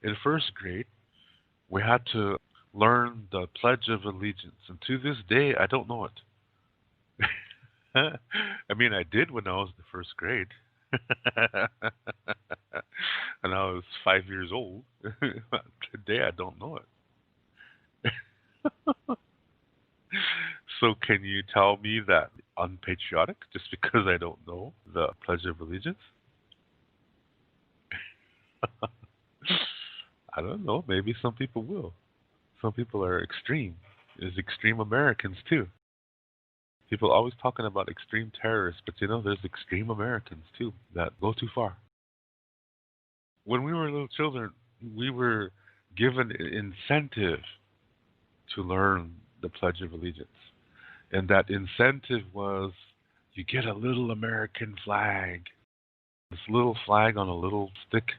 In first grade, we had to learn the Pledge of Allegiance, and to this day, I don't know it. I mean, I did when I was in the first grade, and I was 5 years old. Today, I don't know it. So, can you tell me that unpatriotic just because I don't know the Pledge of Allegiance? I don't know. Maybe some people will. Some people are extreme. There's extreme Americans too. People always talking about extreme terrorists, but there's extreme Americans too that go too far. When we were little children, we were given an incentive to learn the Pledge of Allegiance. And that incentive was you get a little American flag, this little flag on a little stick,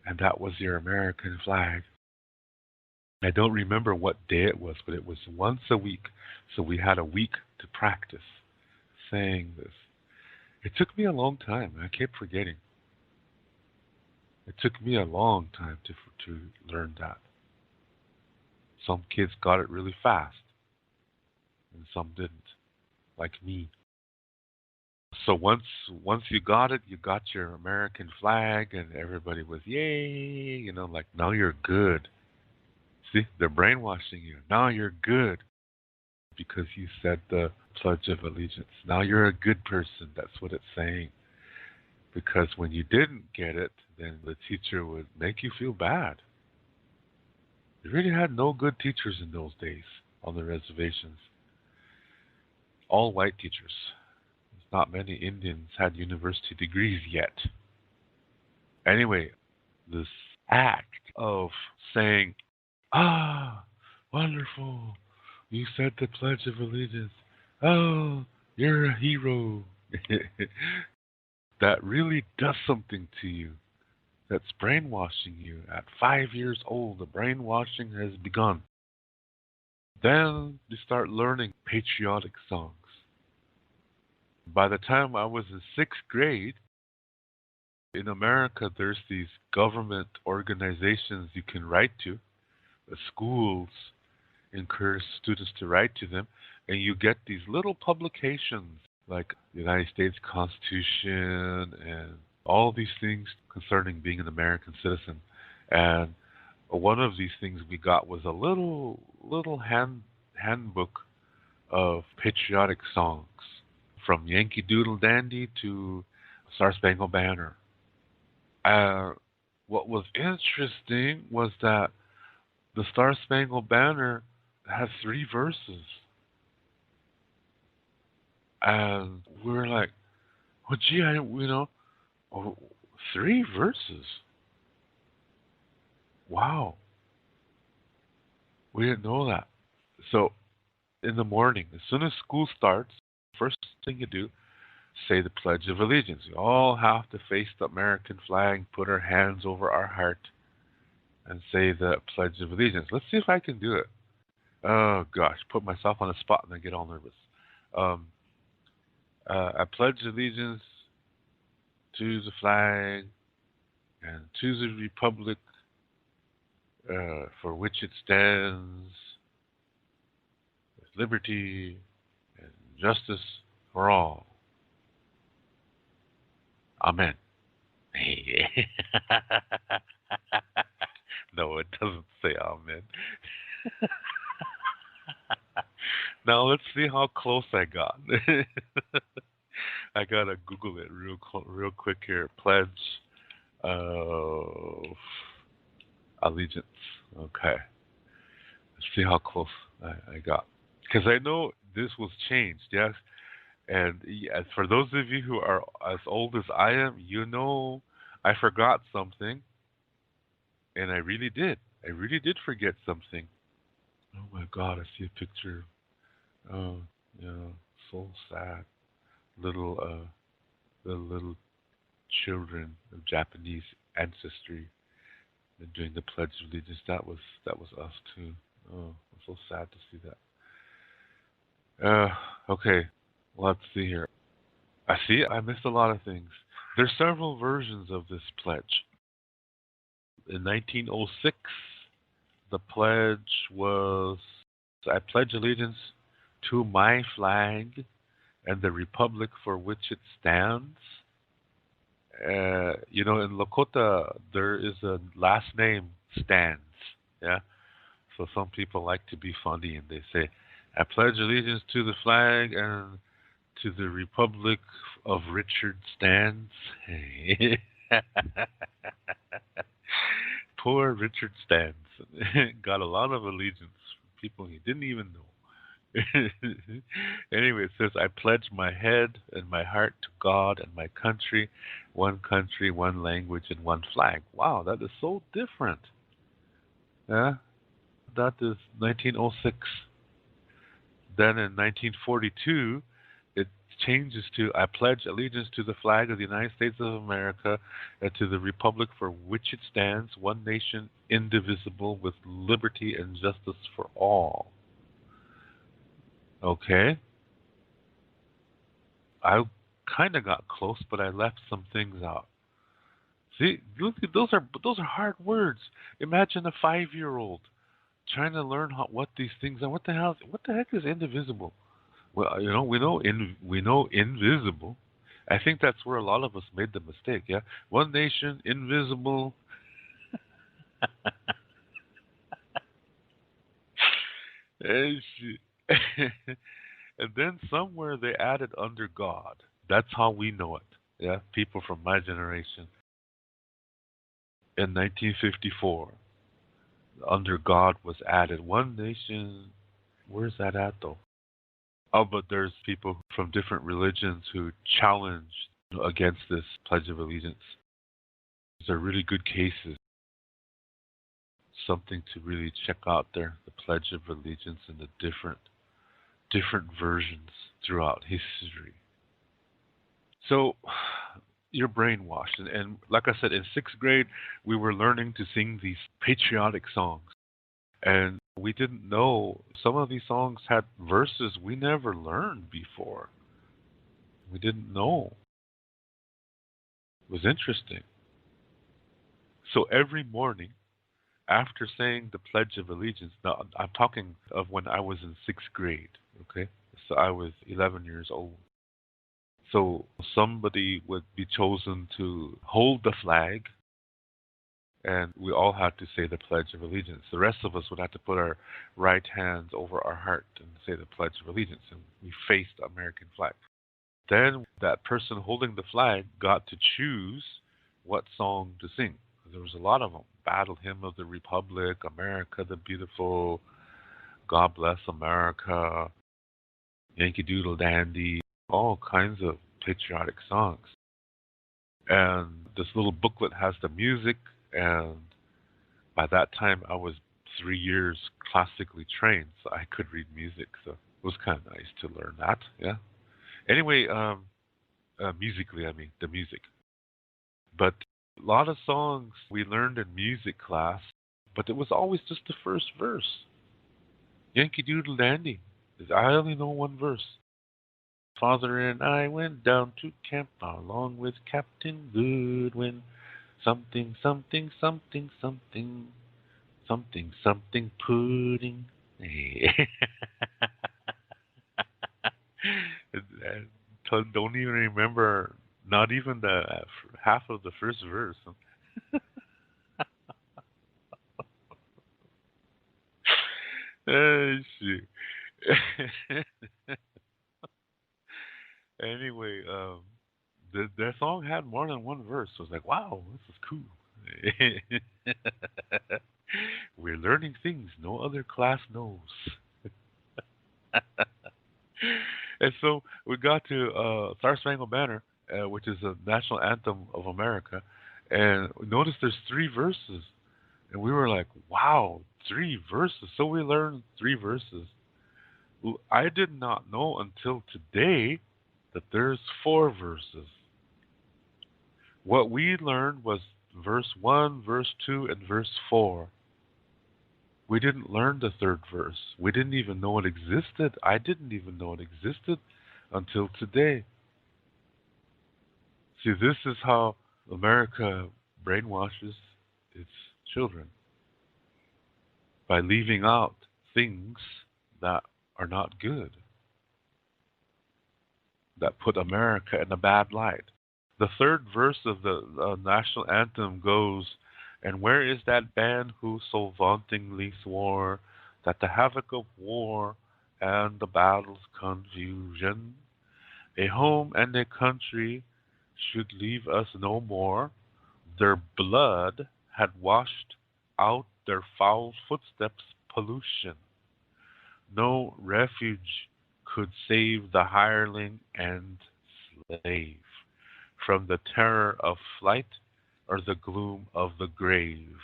and that was your American flag. I don't remember what day it was, but it was once a week. So we had a week to practice saying this. It took me a long time. I kept forgetting. It took me a long time to learn that. Some kids got it really fast, and some didn't, like me. So once you got it, you got your American flag, and everybody was yay, like now you're good. See, they're brainwashing you. Now you're good because you said the Pledge of Allegiance. Now you're a good person. That's what it's saying. Because when you didn't get it, then the teacher would make you feel bad. They really had no good teachers in those days on the reservations. All white teachers. Not many Indians had university degrees yet. Anyway, this act of saying, ah, wonderful, you said the Pledge of Allegiance. Oh, you're a hero. That really does something to you. That's brainwashing you. At 5 years old, the brainwashing has begun. Then you start learning patriotic songs. By the time I was in sixth grade, in America, there's these government organizations you can write to. The schools encourage students to write to them, and you get these little publications like the United States Constitution and all these things concerning being an American citizen. And one of these things we got was a little handbook of patriotic songs, from Yankee Doodle Dandy to Star Spangled Banner. Uh, what was interesting was that the Star Spangled Banner had three verses, and we were like, "Oh, gee, oh, three verses. Wow, we didn't know that." So in the morning, as soon as school starts, first thing you do, say the Pledge of Allegiance. We all have to face the American flag, put our hands over our heart, and say the Pledge of Allegiance. Let's see if I can do it. Oh gosh, put myself on the spot and I get all nervous. Um, I pledge allegiance to the flag and to the republic for which it stands, with liberty and justice for all. Amen. No, it doesn't say amen. Now let's see how close I got. I gotta Google it real quick here. Pledge of allegiance. Okay, let's see how close I got. Because I know this was changed, yes. And yeah, for those of you who are as old as I am, I forgot something, and I really did. I really did forget something. Oh my God, I see a picture. Oh, yeah, so sad. Little, the little children of Japanese ancestry and doing the Pledge of Allegiance. That was us too. Oh, I'm so sad to see that. Okay, let's see here. I see. I missed a lot of things. There's several versions of this pledge. In 1906, the pledge was I pledge allegiance to my flag and the republic for which it stands. In Lakota, there is a last name, Stands. Yeah. So some people like to be funny and they say, I pledge allegiance to the flag and to the republic of Richard Stands. Poor Richard Stands got a lot of allegiance from people he didn't even know. Anyway, it says, I pledge my head and my heart to God and my country, one language, and one flag. Wow, that is so different. Yeah, that is 1906. Then in 1942, it changes to, I pledge allegiance to the flag of the United States of America and to the republic for which it stands, one nation, indivisible, with liberty and justice for all. Okay. I kind of got close, but I left some things out. See, look, those are hard words. Imagine a 5-year-old trying to learn what these things are. What the heck is indivisible? Well, we know invisible. I think that's where a lot of us made the mistake. Yeah, one nation, invisible. And then somewhere they added under God. That's how we know it. Yeah, people from my generation. In 1954, under God was added. One nation. Where's that at though? Oh, but there's people from different religions who challenged against this Pledge of Allegiance. These are really good cases. Something to really check out there. The Pledge of Allegiance and the different versions throughout history. So you're brainwashed. And like I said, in 6th grade, we were learning to sing these patriotic songs. And we didn't know some of these songs had verses we never learned before. We didn't know. It was interesting. So every morning, after saying the Pledge of Allegiance, now I'm talking of when I was in 6th grade, okay? So I was 11 years old. So somebody would be chosen to hold the flag, and we all had to say the Pledge of Allegiance. The rest of us would have to put our right hands over our heart and say the Pledge of Allegiance, and we faced the American flag. Then that person holding the flag got to choose what song to sing. There was a lot of them. Battle Hymn of the Republic, America the Beautiful, God Bless America, Yankee Doodle Dandy, all kinds of patriotic songs. And this little booklet has the music, and by that time I was 3 years classically trained, so I could read music, so it was kind of nice to learn that, yeah. Anyway, musically, I mean, the music. But a lot of songs we learned in music class, but it was always just the first verse. Yankee Doodle Dandy. I only know one verse. Father and I went down to camp along with Captain Goodwin. Something, something, something, something, something, something pudding. I don't even remember, not even the half of the first verse. Shoot. Anyway, the song had more than one verse. So I was like, wow, this is cool. We're learning things no other class knows. And so we got to Star Spangled Banner, which is a national anthem of America. And notice there's 3 verses. And we were like, wow, 3 verses. So we learned 3 verses. I did not know until today that there's 4 verses. What we learned was verse 1, verse 2, and verse 4. We didn't learn the 3rd verse. We didn't even know it existed. I didn't even know it existed until today. See, this is how America brainwashes its children by leaving out things that are not good, that put America in a bad light. The third verse of the national anthem goes, "And where is that band who so vauntingly swore that the havoc of war and the battle's confusion, a home and a country should leave us no more? Their blood had washed out their foul footsteps' pollution. No refuge could save the hireling and slave from the terror of flight or the gloom of the grave.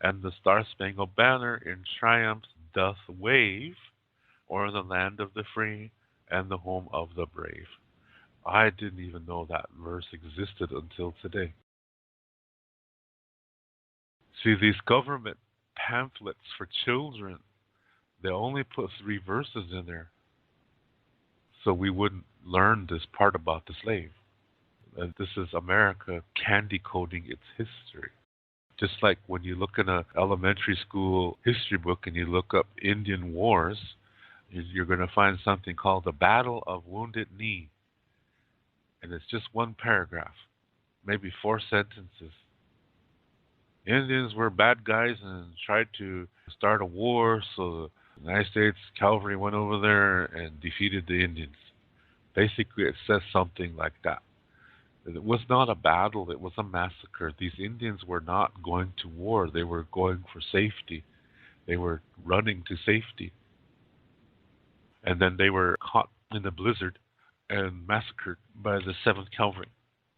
And the star-spangled banner in triumph doth wave o'er the land of the free and the home of the brave." I didn't even know that verse existed until today. See, these government pamphlets for children, they only put 3 verses in there so we wouldn't learn this part about the slave. And this is America candy coding its history. Just like when you look in an elementary school history book and you look up Indian Wars, you're going to find something called the Battle of Wounded Knee. And it's just 1 paragraph, maybe 4 sentences. Indians were bad guys and tried to start a war, so the United States cavalry went over there and defeated the Indians. Basically, it says something like that. It was not a battle, it was a massacre. These Indians were not going to war, they were going for safety. They were running to safety. And then they were caught in a blizzard and massacred by the 7th Cavalry,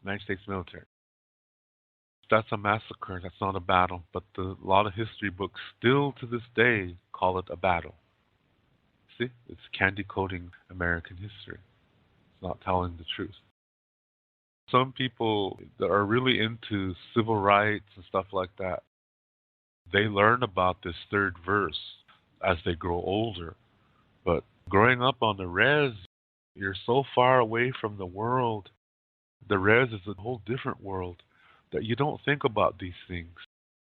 United States military. That's a massacre, that's not a battle. But a lot of history books still to this day call it a battle. See, it's candy coating American history. It's not telling the truth. Some people that are really into civil rights and stuff like that, they learn about this 3rd verse as they grow older. But growing up on the res, you're so far away from the world. The res is a whole different world that you don't think about these things,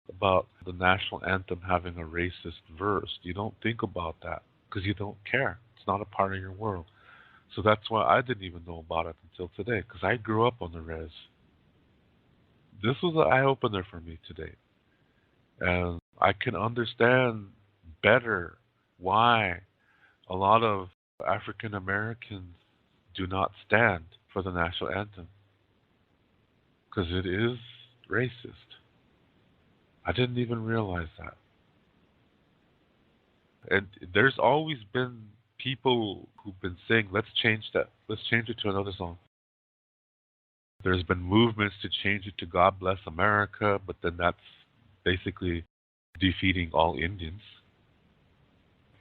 about the national anthem having a racist verse. You don't think about that because you don't care. It's not a part of your world. So that's why I didn't even know about it until today, because I grew up on the res. This was an eye-opener for me today. And I can understand better why a lot of African Americans do not stand for the national anthem. Because it is racist. I didn't even realize that. And there's always been people who've been saying, let's change that. Let's change it to another song. There's been movements to change it to God Bless America, but then that's basically defeating all Indians.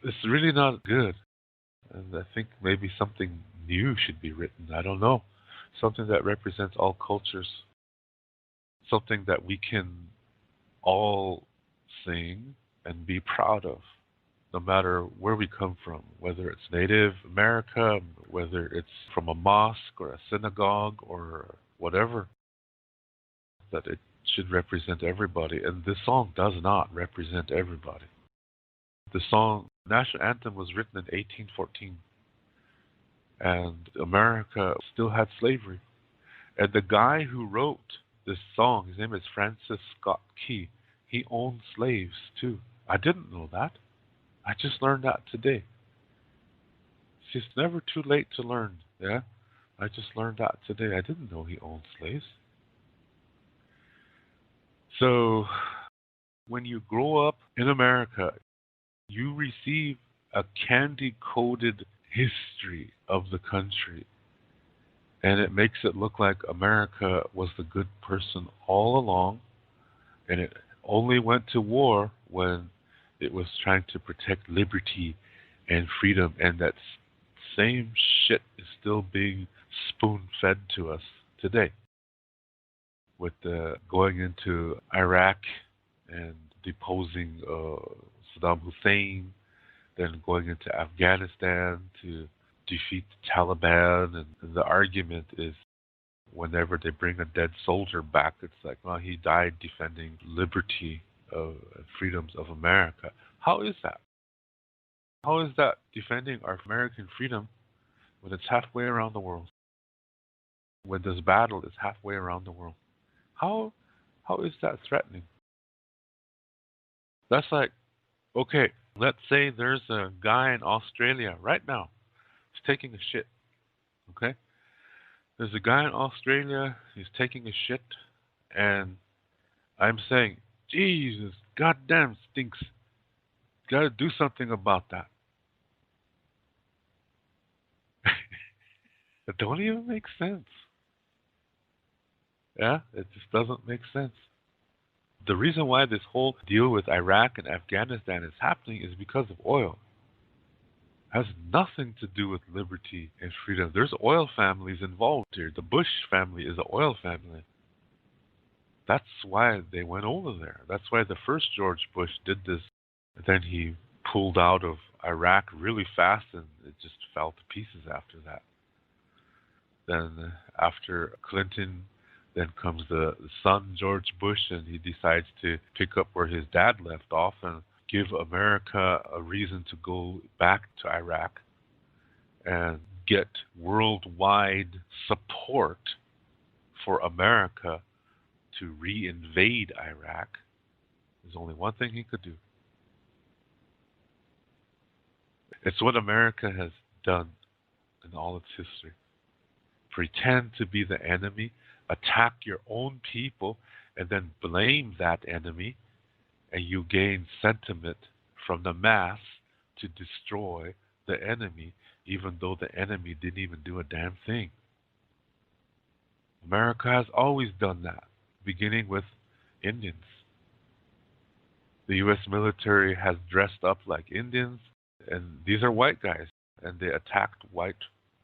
It's really not good. And I think maybe something new should be written. I don't know. Something that represents all cultures. Something that we can all sing and be proud of, no matter where we come from, whether it's Native America, whether it's from a mosque or a synagogue or whatever, that it should represent everybody. And this song does not represent everybody. The song, national anthem, was written in 1814, and America still had slavery. And the guy who wrote this song, his name is Francis Scott Key. He owned slaves too. I didn't know that. I just learned that today. It's never too late to learn, yeah? I just learned that today. I didn't know he owned slaves. So, when you grow up in America, you receive a candy-coated history of the country. And it makes it look like America was the good person all along, and it only went to war when it was trying to protect liberty and freedom. And that same shit is still being spoon-fed to us today. With going into Iraq and deposing Saddam Hussein, then going into Afghanistan to defeat the Taliban. And the argument is, whenever they bring a dead soldier back, it's like, well, he died defending liberty of freedoms of America. How is that? How is that defending our American freedom when it's halfway around the world? When this battle is halfway around the world? How is that threatening? That's like, okay, let's say there's a guy in Australia right now. He's taking a shit. Okay? There's a guy in Australia, he's taking a shit, and I'm saying, Jesus, goddamn stinks. Gotta do something about that. It don't even make sense. Yeah, it just doesn't make sense. The reason why this whole deal with Iraq and Afghanistan is happening is because of oil. It has nothing to do with liberty and freedom. There's oil families involved here. The Bush family is an oil family. That's why they went over there. That's why the first George Bush did this. Then he pulled out of Iraq really fast, and it just fell to pieces after that. Then after Clinton, then comes the son, George Bush, and he decides to pick up where his dad left off and give America a reason to go back to Iraq and get worldwide support for America to re-invade Iraq. There's only one thing he could do. It's what America has done in all its history. Pretend to be the enemy, attack your own people, and then blame that enemy, and you gain sentiment from the mass to destroy the enemy, even though the enemy didn't even do a damn thing. America has always done that, beginning with Indians. The U.S. military has dressed up like Indians, and these are white guys, and they attacked white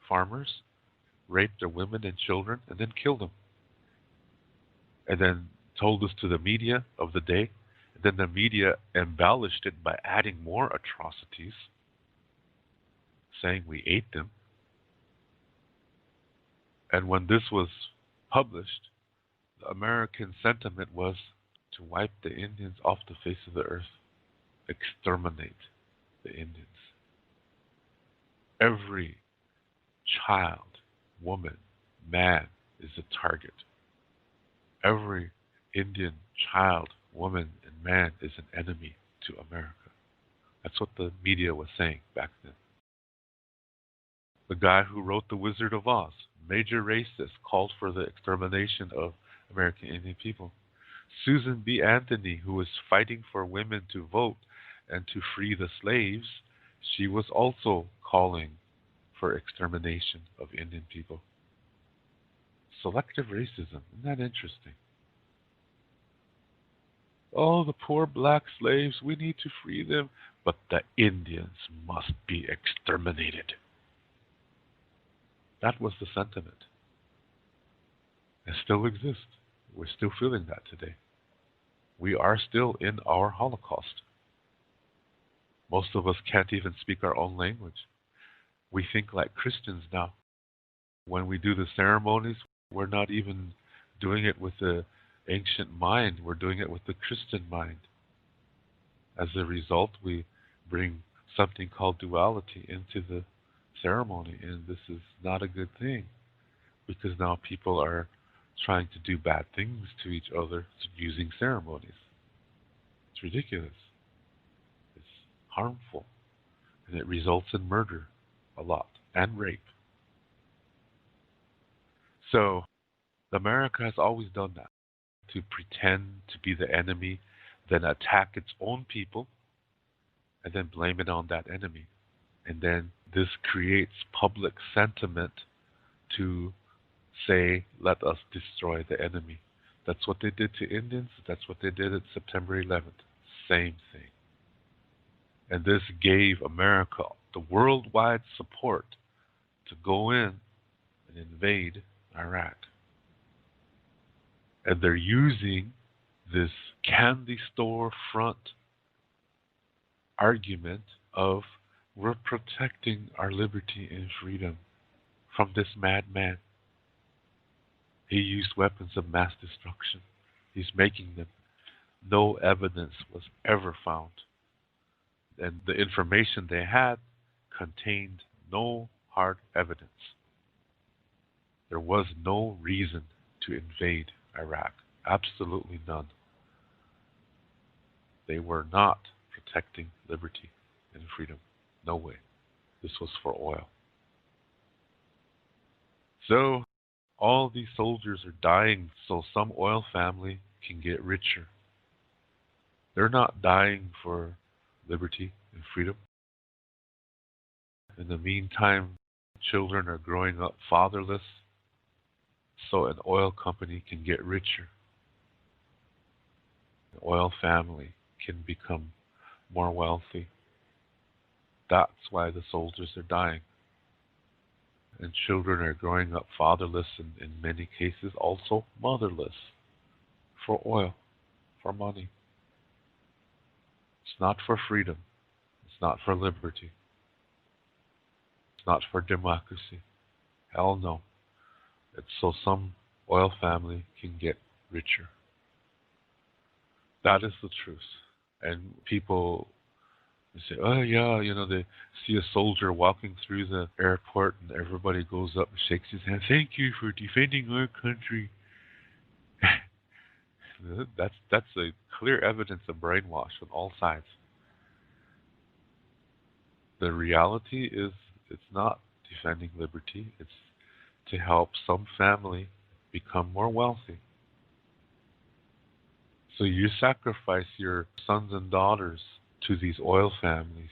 farmers, raped their women and children, and then killed them. And then told this to the media of the day. And then the media embellished it by adding more atrocities, saying we ate them. And when this was published, the American sentiment was to wipe the Indians off the face of the earth, exterminate the Indians. Every child, woman, man is a target. Every Indian child, woman, and man is an enemy to America. That's what the media was saying back then. The guy who wrote The Wizard of Oz, major racist, called for the extermination of American Indian people. Susan B. Anthony, who was fighting for women to vote and to free the slaves, she was also calling for extermination of Indian people. Selective racism. Isn't that interesting? Oh, the poor black slaves, we need to free them, but the Indians must be exterminated. That was the sentiment. It still exists. We're still feeling that today. We are still in our Holocaust. Most of us can't even speak our own language. We think like Christians now. When we do the ceremonies, we're not even doing it with the ancient mind. We're doing it with the Christian mind. As a result, we bring something called duality into the ceremony, and this is not a good thing, because now people are trying to do bad things to each other using ceremonies. It's ridiculous. It's harmful, and it results in murder a lot, and rape. So America has always done that, to pretend to be the enemy, then attack its own people, and then blame it on that enemy. And then this creates public sentiment to say, let us destroy the enemy. That's what they did to Indians. That's what they did at September 11th. Same thing. And this gave America the worldwide support to go in and invade Iraq. And they're using this candy store front argument of we're protecting our liberty and freedom from this madman. He used weapons of mass destruction. He's making them No evidence was ever found. And the information they had contained no hard evidence. There was no reason to invade Iraq. Absolutely none. They were not protecting liberty and freedom. No way. This was for oil. So all these soldiers are dying so some oil family can get richer. They're not dying for liberty and freedom. In the meantime, children are growing up fatherless so an oil company can get richer. An oil family can become more wealthy. That's why the soldiers are dying. And children are growing up fatherless and in many cases also motherless for oil, for money. It's not for freedom. It's not for liberty. It's not for democracy. Hell no. It's so some oil family can get richer. That is the truth. And people say, oh yeah, they see a soldier walking through the airport and everybody goes up and shakes his hand. Thank you for defending our country. That's a clear evidence of brainwash on all sides. The reality is it's not defending liberty. It's to help some family become more wealthy. So you sacrifice your sons and daughters to these oil families.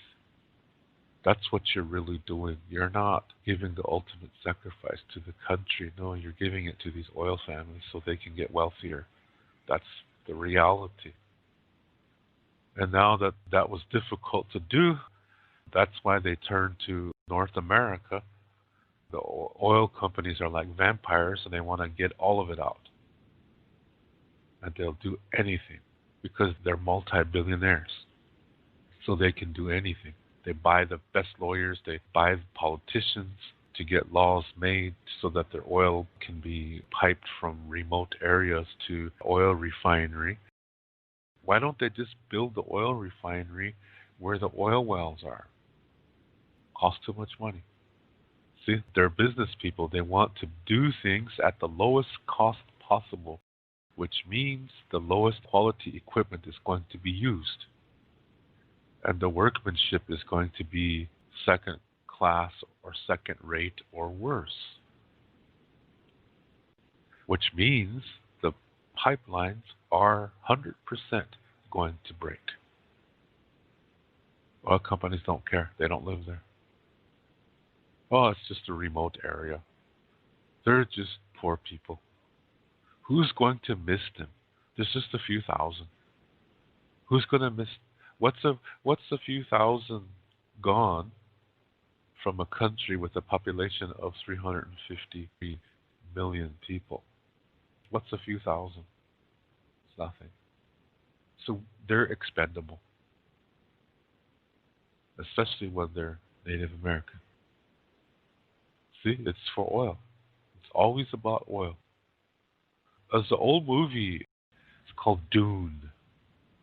That's what you're really doing. You're not giving the ultimate sacrifice to the country. No, you're giving it to these oil families so they can get wealthier. That's the reality. And now that that was difficult to do, that's why they turned to North America. The oil companies are like vampires and they want to get all of it out. And they'll do anything because they're multi-billionaires. So they can do anything. They buy the best lawyers, they buy the politicians to get laws made so that their oil can be piped from remote areas to oil refinery. Why don't they just build the oil refinery where the oil wells are? Costs too much money. See, they're business people. They want to do things at the lowest cost possible, which means the lowest quality equipment is going to be used. And the workmanship is going to be second class or second rate or worse. Which means the pipelines are 100% going to break. Oil companies don't care. They don't live there. Oh, it's just a remote area. They're just poor people. Who's going to miss them? There's just a few thousand. Who's going to miss? What's a few thousand gone from a country with a population of 350 million people? What's a few thousand? It's nothing. So they're expendable, especially when they're Native American. See, it's for oil. It's always about oil. As the old movie, it's called Dune.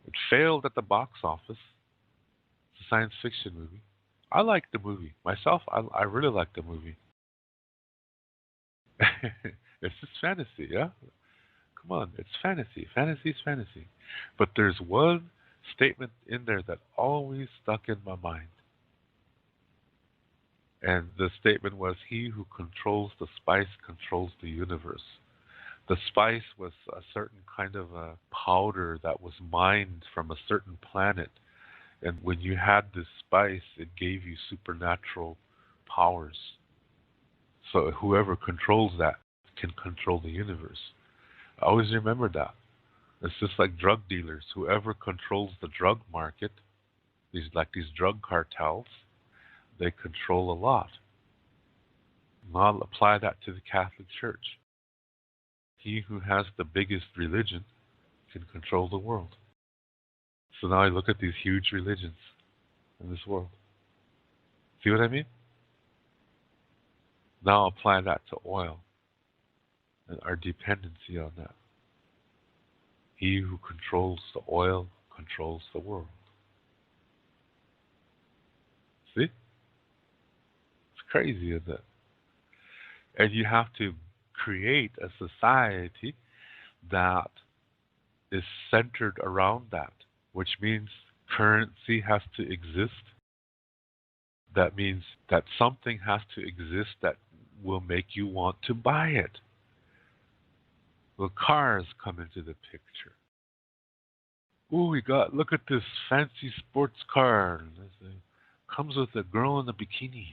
It failed at the box office. It's a science fiction movie. I like the movie. Myself, I really like the movie. It's just fantasy, yeah? Come on, it's fantasy. Fantasy's fantasy. But there's one statement in there that always stuck in my mind. And the statement was, he who controls the spice controls the universe. The spice was a certain kind of a powder that was mined from a certain planet. And when you had this spice, it gave you supernatural powers. So whoever controls that can control the universe. I always remember that. It's just like drug dealers. Whoever controls the drug market, these drug cartels, they control a lot. Now apply that to the Catholic Church. He who has the biggest religion can control the world. So now I look at these huge religions in this world. See what I mean? Now apply that to oil and our dependency on that. He who controls the oil controls the world. See? It's crazy, isn't it? And you have to create a society that is centered around that, which means currency has to exist. That means that something has to exist that will make you want to buy it. Well, cars come into the picture. Ooh, look at this fancy sports car. Comes with a girl in a bikini.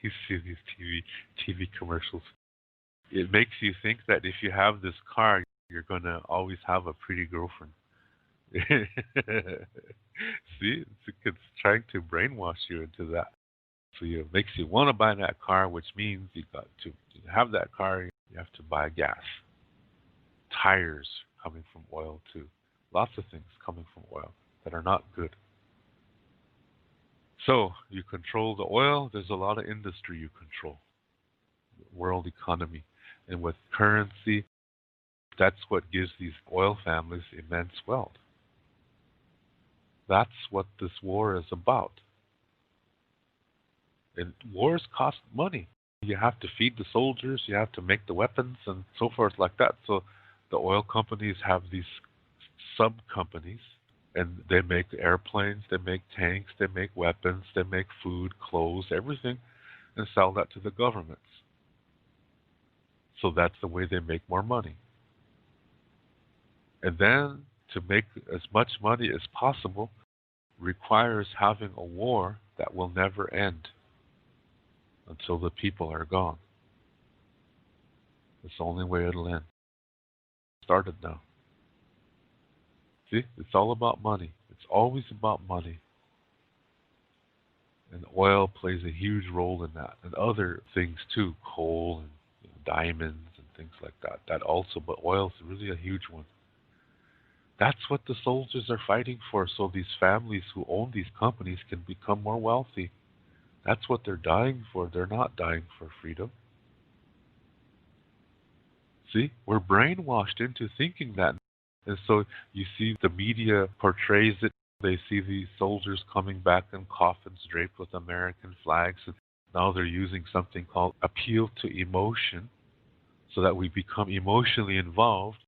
You see these TV commercials. It makes you think that if you have this car, you're going to always have a pretty girlfriend. See, it's trying to brainwash you into that. So it makes you want to buy that car, which means you got to have that car, you have to buy gas. Tires coming from oil too. Lots of things coming from oil that are not good. So you control the oil, there's a lot of industry you control. World economy. And with currency, that's what gives these oil families immense wealth. That's what this war is about. And wars cost money. You have to feed the soldiers, you have to make the weapons and so forth like that. So the oil companies have these sub-companies, and they make airplanes, they make tanks, they make weapons, they make food, clothes, everything, and sell that to the governments. So that's the way they make more money. And then to make as much money as possible requires having a war that will never end until the people are gone. It's the only way it'll end. It started now. See, it's all about money. It's always about money. And oil plays a huge role in that. And other things too, coal and diamonds and things like that. That also, but oil is really a huge one. That's what the soldiers are fighting for, so these families who own these companies can become more wealthy. That's what they're dying for. They're not dying for freedom. See, we're brainwashed into thinking that. And so you see the media portrays it. They see these soldiers coming back in coffins draped with American flags. And now they're using something called appeal to emotion so that we become emotionally involved.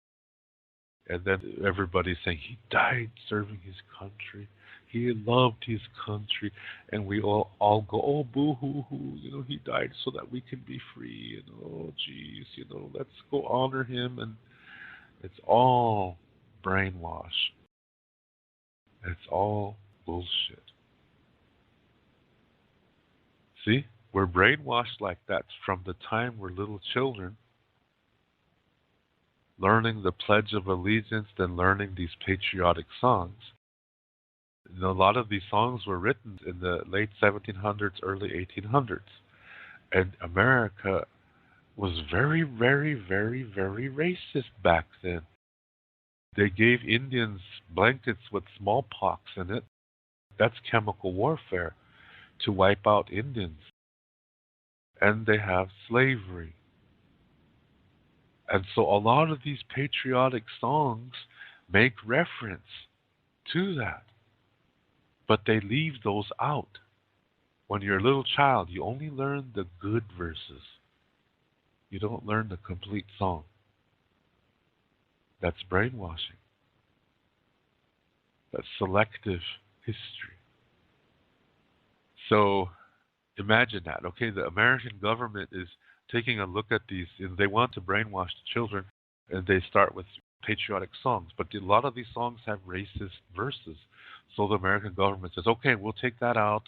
And then everybody's saying, he died serving his country. He loved his country. And we all go, oh, boo-hoo-hoo. He died so that we can be free. Oh, geez, let's go honor him. And it's all brainwash. It's all bullshit. See, we're brainwashed like that from the time we're little children, learning the Pledge of Allegiance, then learning these patriotic songs. A lot of these songs were written in the late 1700s, early 1800s. And America was very, very, very, very racist back then. They gave Indians blankets with smallpox in it. That's chemical warfare to wipe out Indians. And they have slavery. And so a lot of these patriotic songs make reference to that. But they leave those out. When you're a little child, you only learn the good verses. You don't learn the complete song. That's brainwashing. That's selective history. So imagine that. Okay, the American government is taking a look at these, and they want to brainwash the children, and they start with patriotic songs. But a lot of these songs have racist verses. So the American government says, okay, we'll take that out,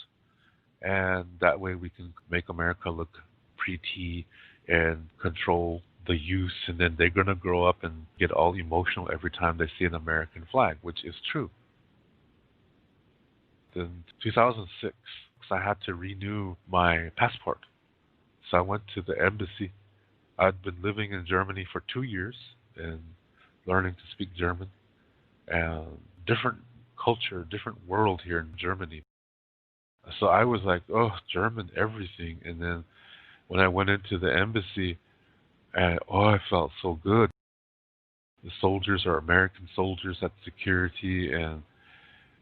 and that way we can make America look pretty and control the youth, and then they're going to grow up and get all emotional every time they see an American flag, which is true. In 2006, I had to renew my passport. So I went to the embassy. I'd been living in Germany for 2 years and learning to speak German. And different culture, different world here in Germany. So I was like, oh, German, everything. And then when I went into the embassy, I felt so good. The soldiers are American soldiers at security, and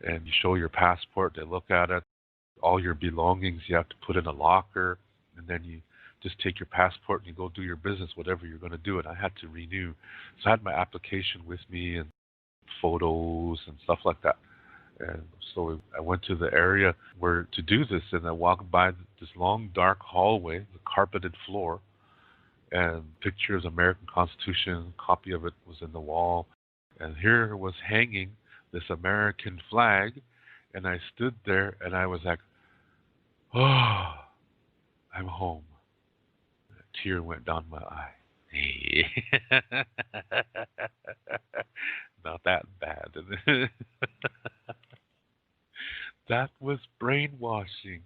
you show your passport. They look at it. All your belongings you have to put in a locker, and then you just take your passport and you go do your business, whatever you're going to do. And I had to renew, so I had my application with me and photos and stuff like that. And so I went to the area where to do this, and I walked by this long, dark hallway, the carpeted floor, and pictures of American Constitution, copy of it was in the wall, and here was hanging this American flag, and I stood there and I was like, oh, I'm home. A tear went down my eye. Not that bad. That was brainwashing.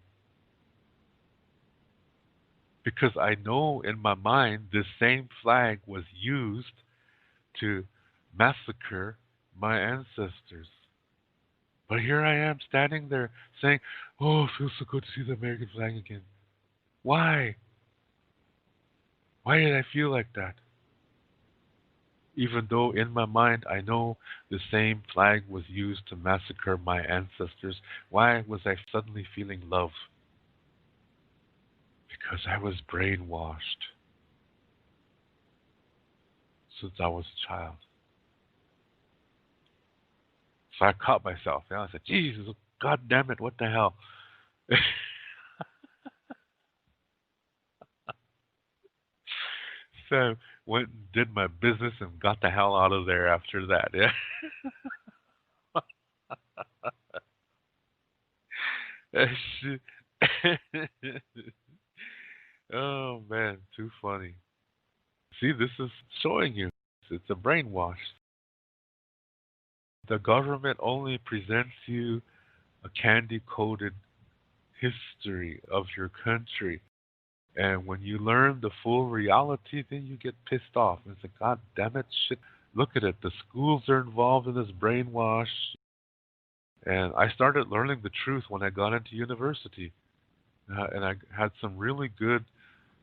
Because I know in my mind this same flag was used to massacre my ancestors. But here I am standing there saying, oh, it feels so good to see the American flag again. Why? Why did I feel like that? Even though in my mind I know the same flag was used to massacre my ancestors, why was I suddenly feeling love? Because I was brainwashed since I was a child. So I caught myself. I said, Jesus, God damn it, what the hell? So went and did my business and got the hell out of there after that. Yeah. Oh man, too funny. See, this is showing you it's a brainwash. The government only presents you a candy coated history of your country. And when you learn the full reality, then you get pissed off. And it's like, God damn it, shit. Look at it. The schools are involved in this brainwash. And I started learning the truth when I got into university. And I had some really good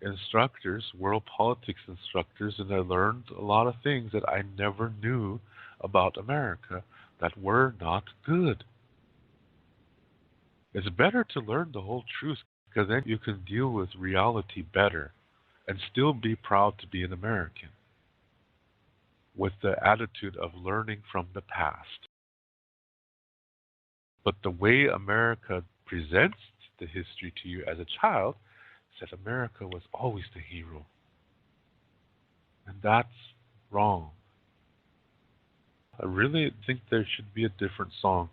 instructors, world politics instructors, and I learned a lot of things that I never knew about America that were not good. It's better to learn the whole truth because then you can deal with reality better and still be proud to be an American with the attitude of learning from the past. But the way America presents the history to you as a child said America was always the hero. And that's wrong. I really think there should be a different song,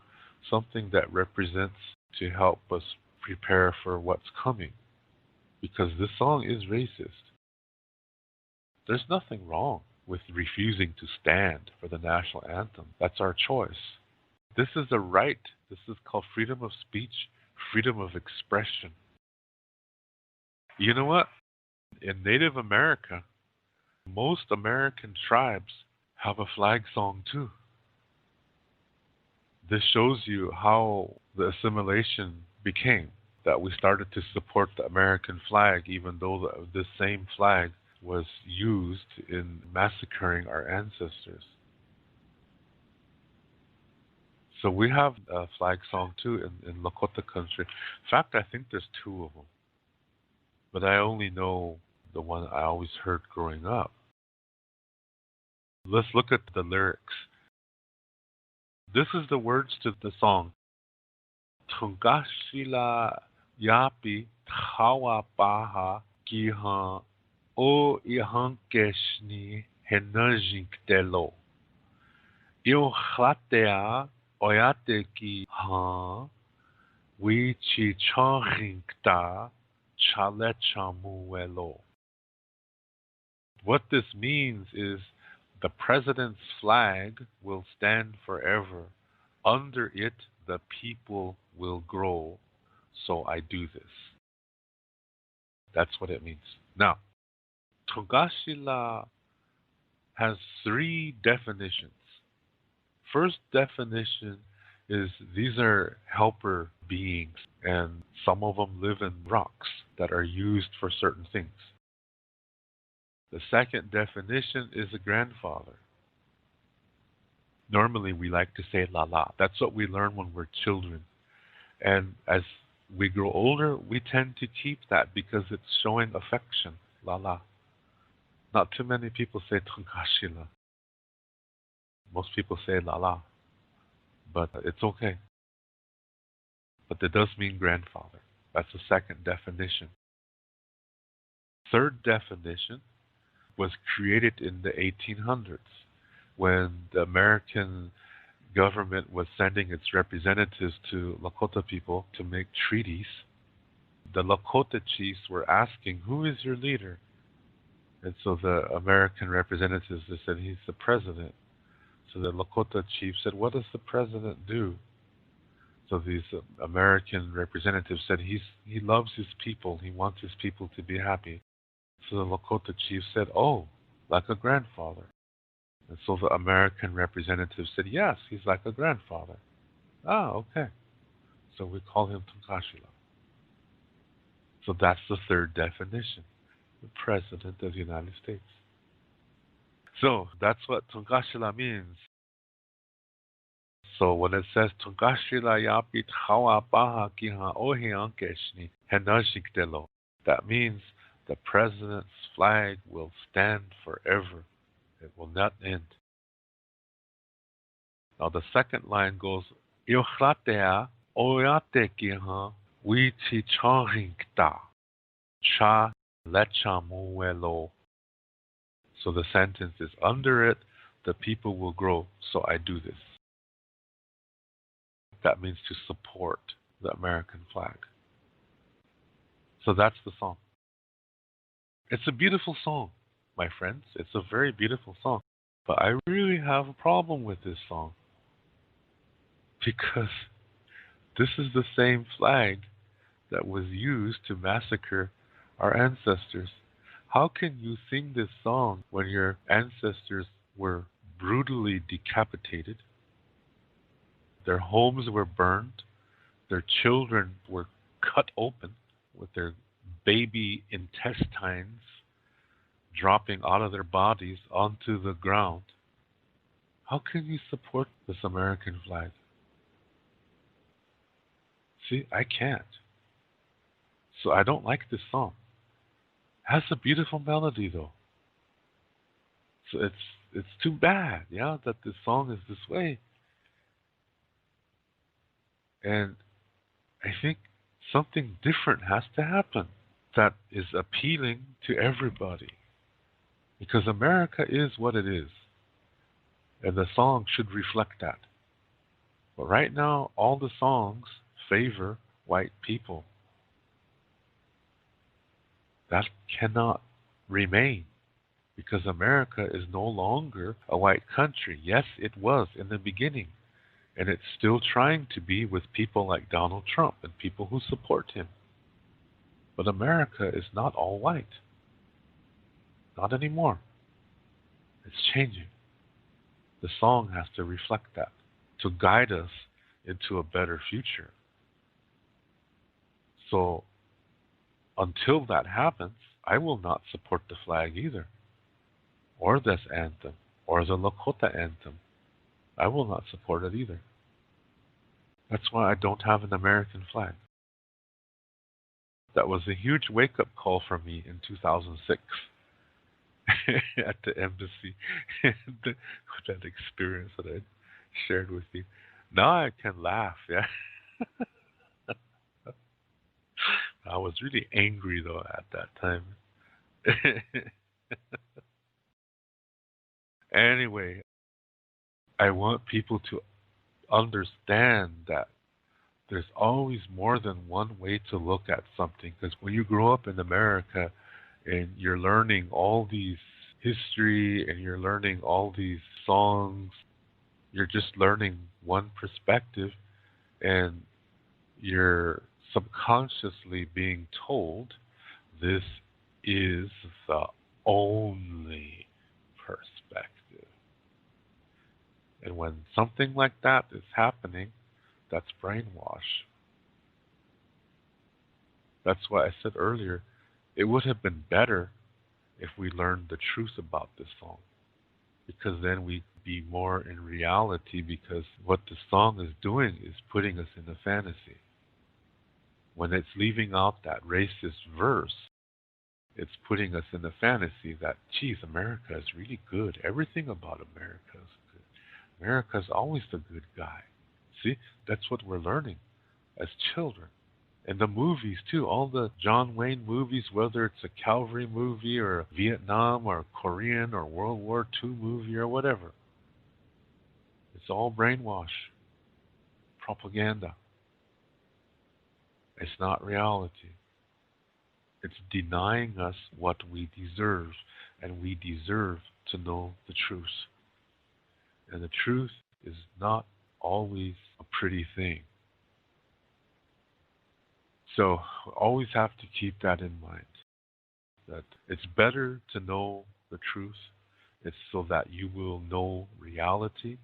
something that represents to help us prepare for what's coming. Because this song is racist. There's nothing wrong with refusing to stand for the national anthem. That's our choice. This is a right. This is called freedom of speech, freedom of expression. You know what? In Native America, most American tribes have a flag song too. This shows you how the assimilation became, that we started to support the American flag even though this same flag was used in massacring our ancestors. So we have a flag song too in Lakota country. In fact, I think there's two of them. But I only know the one I always heard growing up. Let's look at the lyrics. This is the words to the song. Tungashila yapi hawa baha giha o ihankeshni henajink delo. Il hatea oyate ki ha we chi charinkta chalechamuelo. What this means is the president's flag will stand forever. Under it, the people will grow. So I do this. That's what it means. Now, Togashila has three definitions. First definition is these are helper beings, and some of them live in rocks that are used for certain things. The second definition is a grandfather. Normally, we like to say la la. That's what we learn when we're children. And as we grow older, we tend to keep that because it's showing affection. La la. Not too many people say Tonkashila. Most people say la la. But it's okay. But it does mean grandfather. That's the second definition. Third definition was created in the 1800s when the American government was sending its representatives to Lakota people to make treaties. The Lakota chiefs were asking, "Who is your leader?" And so the American representatives they said, "He's the president." So the Lakota chief said, "What does the president do?" So these American representatives said, he loves his people. He wants his people to be happy. So the Lakota chief said, "Oh, like a grandfather." And so the American representative said, "Yes, he's like a grandfather." Ah, okay. So we call him Tunkashila. So that's the third definition, the President of the United States. So that's what Tunkashila means. So when it says Tunkashila yapit hawa baha kiha ohe ankeshni henajikdelo, that means the president's flag will stand forever. It will not end. Now the second line goes Ilhlatea oyate kiha wichi charinkta cha lechamuelo. So the sentence is under it, the people will grow, so I do this. That means to support the American flag. So that's the song. It's a beautiful song, my friends. It's a very beautiful song. But I really have a problem with this song. Because this is the same flag that was used to massacre our ancestors. How can you sing this song when your ancestors were brutally decapitated? Their homes were burned. Their children were cut open with their baby intestines dropping out of their bodies onto the ground. How can you support this American flag? See, I can't. So I don't like this song. It has a beautiful melody though. So it's too bad, yeah, that this song is this way. And I think something different has to happen that is appealing to everybody. Because America is what it is. And the song should reflect that. But right now, all the songs favor white people. That cannot remain because America is no longer a white country. Yes, it was in the beginning. And it's still trying to be with people like Donald Trump and people who support him. But America is not all white. Not anymore. It's changing. The song has to reflect that to guide us into a better future. So until that happens, I will not support the flag either, or this anthem, or the Lakota anthem. I will not support it either. That's why I don't have an American flag. That was a huge wake-up call for me in 2006 at the embassy, that experience that I shared with you. Now I can laugh, yeah. I was really angry though at that time. Anyway, I want people to understand that there's always more than one way to look at something. Because when you grow up in America and you're learning all these history and you're learning all these songs, you're just learning one perspective and you're subconsciously being told this is the only perspective. And when something like that is happening, that's brainwash. That's why I said earlier, it would have been better if we learned the truth about this song. Because then we be more in reality, because what the song is doing is putting us in a fantasy. When it's leaving out that racist verse, it's putting us in the fantasy that, geez, America is really good. Everything about America is good. America's always the good guy. See, that's what we're learning as children. And the movies, too, all the John Wayne movies, whether it's a cavalry movie or a Vietnam or a Korean or World War II movie or whatever, it's all brainwash, propaganda. It's not reality. It's denying us what we deserve, and we deserve to know the truth. And the truth is not always a pretty thing. So we always have to keep that in mind, that it's better to know the truth. It's so that you will know reality,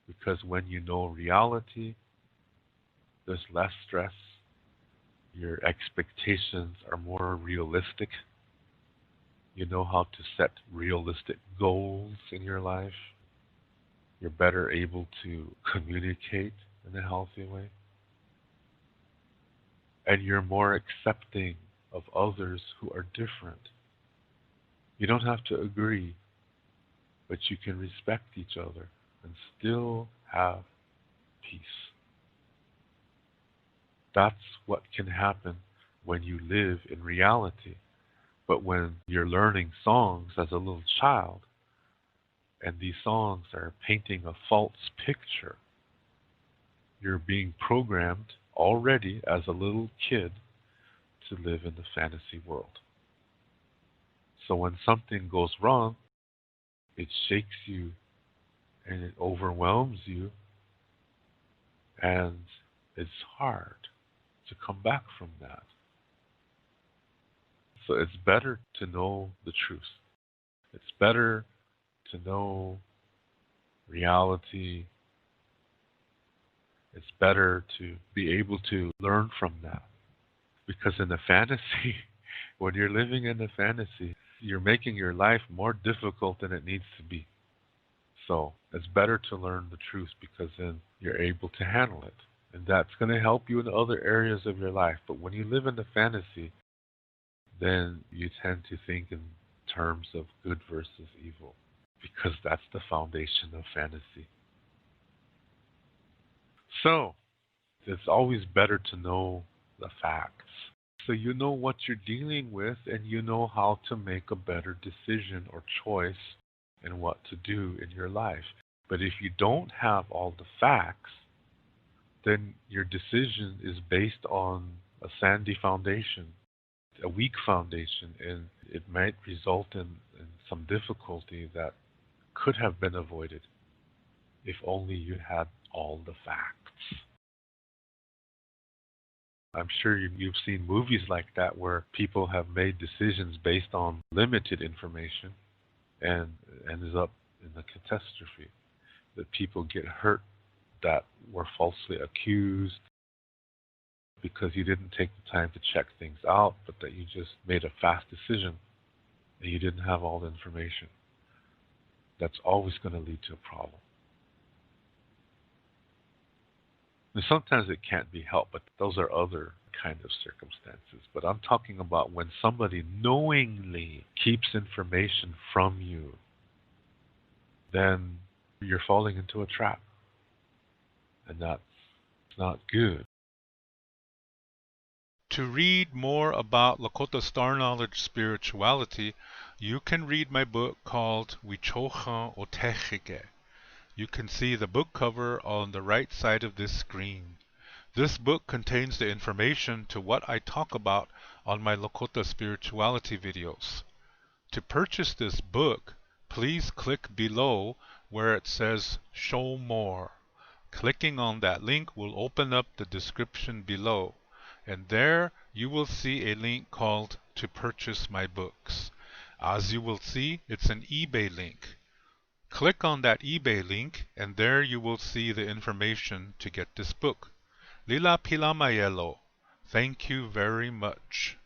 because when you know reality, there's less stress. Your expectations are more realistic. You know how to set realistic goals in your life. You're better able to communicate in a healthy way. And you're more accepting of others who are different. You don't have to agree, but you can respect each other and still have peace. That's what can happen when you live in reality. But when you're learning songs as a little child, and these songs are painting a false picture, you're being programmed already as a little kid to live in the fantasy world. So when something goes wrong, it shakes you and it overwhelms you, and it's hard to come back from that. So it's better to know the truth. It's better to know reality. It's better to be able to learn from that. Because in the fantasy, when you're living in the fantasy, you're making your life more difficult than it needs to be. So it's better to learn the truth, because then you're able to handle it. And that's going to help you in other areas of your life. But when you live in the fantasy, then you tend to think in terms of good versus evil, because that's the foundation of fantasy. So it's always better to know the facts. So you know what you're dealing with, and you know how to make a better decision or choice in what to do in your life. But if you don't have all the facts, then your decision is based on a sandy foundation, a weak foundation, and it might result in some difficulty that could have been avoided if only you had all the facts. I'm sure you've seen movies like that where people have made decisions based on limited information and ends up in a catastrophe. That people get hurt that were falsely accused because you didn't take the time to check things out, but that you just made a fast decision and you didn't have all the information. That's always going to lead to a problem. And sometimes it can't be helped, but those are other kind of circumstances. But I'm talking about when somebody knowingly keeps information from you, then you're falling into a trap. And that's not good. To read more about Lakota Star Knowledge spirituality, you can read my book called Wichocha Otechike. You can see the book cover on the right side of this screen. This book contains the information to what I talk about on my Lakota spirituality videos. To purchase this book, please click below where it says Show More. Clicking on that link will open up the description below, and there you will see a link called To Purchase My Books. As you will see, it's an eBay link. Click on that eBay link, and there you will see the information to get this book. Lila Pila Mayelo. Thank you very much.